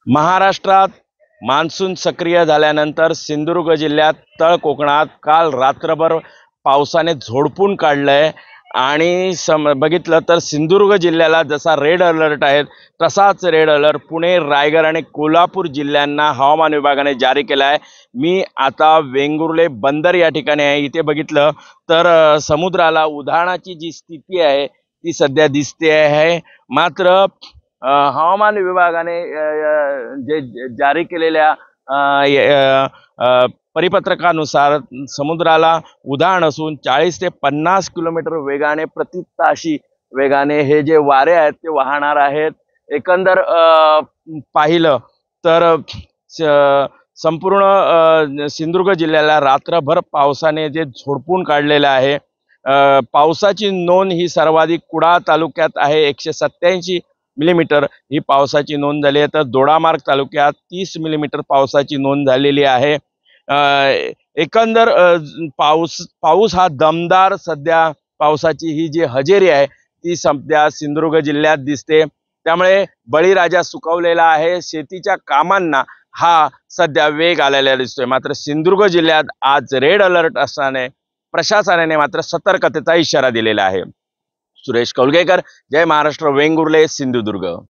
महाराष्ट्रात मान्सून सक्रिय झाल्यानंतर सिंधुदुर्ग जिल्ह्यात तळ कोकणात काल रात्रभर पावसाने झोडपून काढलंय आणि बघितलं तर सिंधुदुर्ग जिल्ह्याला जसा रेड अलर्ट आहे तसाच रेड अलर्ट पुणे, रायगड आणि कोल्हापूर जिल्ह्यांना हवामान विभागाने जारी केला आहे। मी आता वेंगुर्ले बंदर या ठिकाणी आहे। इथे बघितलं तर समुद्राला उधाणाची जी स्थिती आहे ती सध्या दिसते आहे। मात्र हवामान विभागाने जे जारी केलेल्या परिपत्रकानुसार समुद्राला उधाण असून 40 ते 50 किलोमीटर वेगाने प्रति ताशी वेगाने हे जे वारे आहेत ते वाहणार आहेत। एकंदर पाहिलं तर संपूर्ण सिंधुदुर्ग जिल्ह्याला रात्रभर पावसाने जे झोडपून काढलेलं आहे। पावसाची नोंद ही सर्वाधिक कुडाळ तालुक्यात आहे, 187 मिलीमीटर ही पावसाची नोंद झाली आहे। तर दोडामार्ग तालुक्यात 30 मिलीमीटर पावसाची नोंद झालेली आहे। एकंदर पाऊस हा दमदार सध्या पावसाची ही जी हजेरी आहे ती सध्या सिंधुदुर्ग जिल्ह्यात दिसते। त्यामुळे बळीराजा सुकवलेला आहे, शेतीच्या कामांना हा सध्या वेग आलेला दिसतोय। मात्र सिंधुदुर्ग जिल्ह्यात आज रेड अलर्ट असल्याने प्रशासनाने मात्र सतर्कतेचा इशारा दिलेला आहे। सुरेश कौलगेकर, जय महाराष्ट्र, वेंगुर्ले, सिंधुदुर्ग।